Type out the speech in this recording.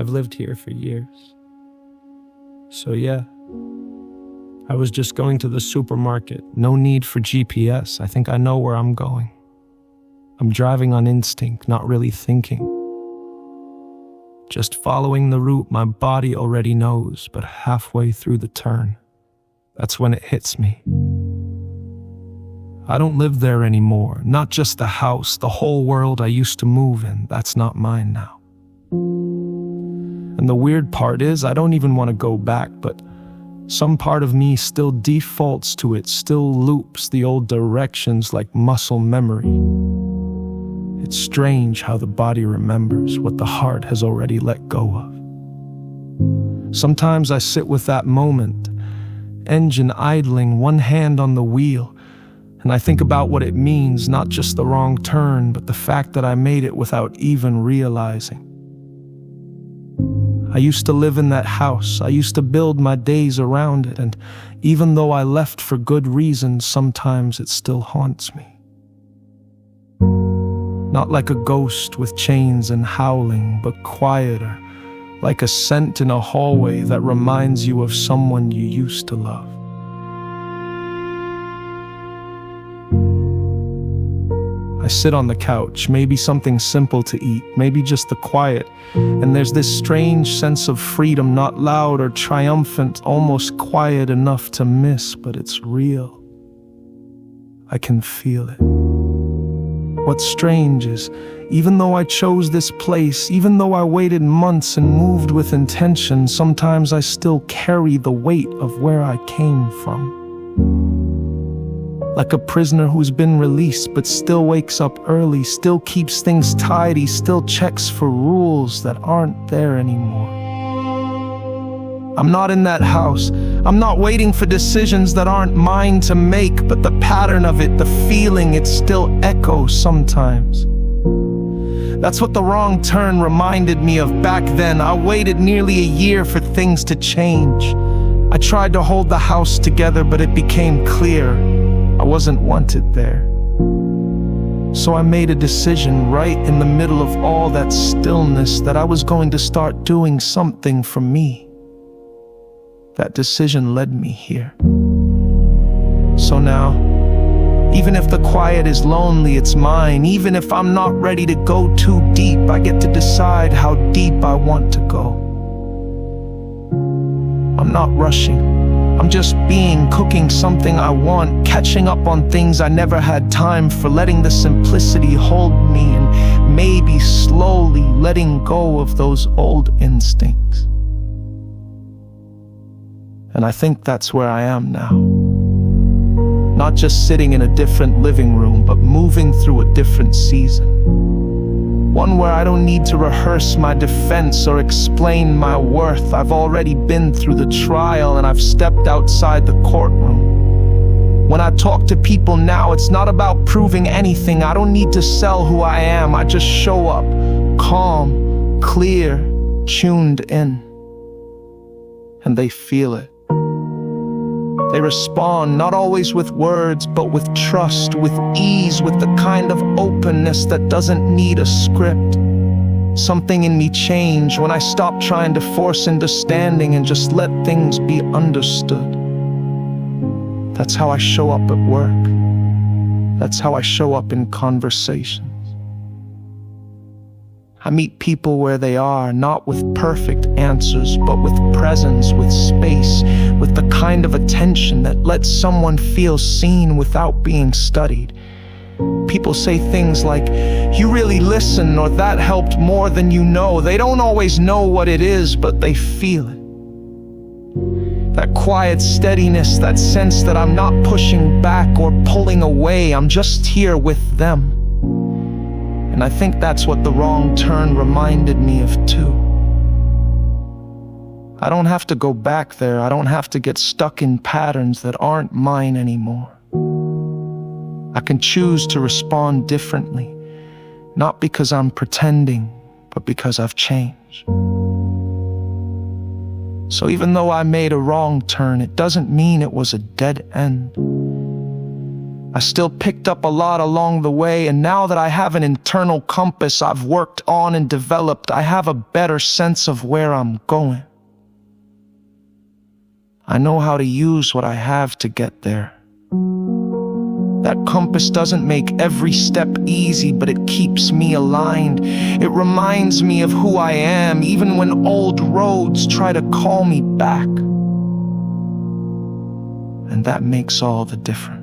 I've lived here for years. So yeah, I was just going to the supermarket. No need for GPS. I think I know where I'm going. I'm driving on instinct, not really thinking. Just following the route my body already knows, but halfway through the turn, that's when it hits me. I don't live there anymore, not just the house, the whole world I used to move in, that's not mine now. And the weird part is, I don't even want to go back, but some part of me still defaults to it, still loops the old directions like muscle memory. It's strange how the body remembers what the heart has already let go of. Sometimes I sit with that moment, engine idling, one hand on the wheel, and I think about what it means, not just the wrong turn, but the fact that I made it without even realizing. I used to live in that house. I used to build my days around it, and even though I left for good reasons, sometimes it still haunts me. Not like a ghost with chains and howling, but quieter, like a scent in a hallway that reminds you of someone you used to love. I sit on the couch, maybe something simple to eat, maybe just the quiet, and there's this strange sense of freedom, not loud or triumphant, almost quiet enough to miss, but it's real. I can feel it. What's strange is, even though I chose this place, even though I waited months and moved with intention, sometimes I still carry the weight of where I came from. Like a prisoner who's been released but still wakes up early, still keeps things tidy, still checks for rules that aren't there anymore. I'm not in that house. I'm not waiting for decisions that aren't mine to make, but the pattern of it, the feeling, it still echoes sometimes. That's what the wrong turn reminded me of back then. I waited nearly a year for things to change. I tried to hold the house together, but it became clear I wasn't wanted there. So I made a decision right in the middle of all that stillness that I was going to start doing something for me. That decision led me here. So now, even if the quiet is lonely, it's mine. Even if I'm not ready to go too deep, I get to decide how deep I want to go. I'm not rushing. I'm just being, cooking something I want, catching up on things I never had time for, letting the simplicity hold me, and maybe slowly letting go of those old instincts. And I think that's where I am now. Not just sitting in a different living room, but moving through a different season. One where I don't need to rehearse my defense or explain my worth. I've already been through the trial and I've stepped outside the courtroom. When I talk to people now, it's not about proving anything. I don't need to sell who I am. I just show up, calm, clear, tuned in. And they feel it. They respond, not always with words, but with trust, with ease, with the kind of openness that doesn't need a script. Something in me changed when I stopped trying to force understanding and just let things be understood. That's how I show up at work. That's how I show up in conversations. I meet people where they are, not with perfect answers, but with presence, with space, with the kind of attention that lets someone feel seen without being studied. People say things like, "You really listen," or "That helped more than you know." They don't always know what it is, but they feel it. That quiet steadiness, that sense that I'm not pushing back or pulling away, I'm just here with them. And I think that's what the wrong turn reminded me of too. I don't have to go back there. I don't have to get stuck in patterns that aren't mine anymore. I can choose to respond differently, not because I'm pretending, but because I've changed. So even though I made a wrong turn, it doesn't mean it was a dead end. I still picked up a lot along the way, and now that I have an internal compass I've worked on and developed, I have a better sense of where I'm going. I know how to use what I have to get there. That compass doesn't make every step easy, but it keeps me aligned. It reminds me of who I am, even when old roads try to call me back. And that makes all the difference.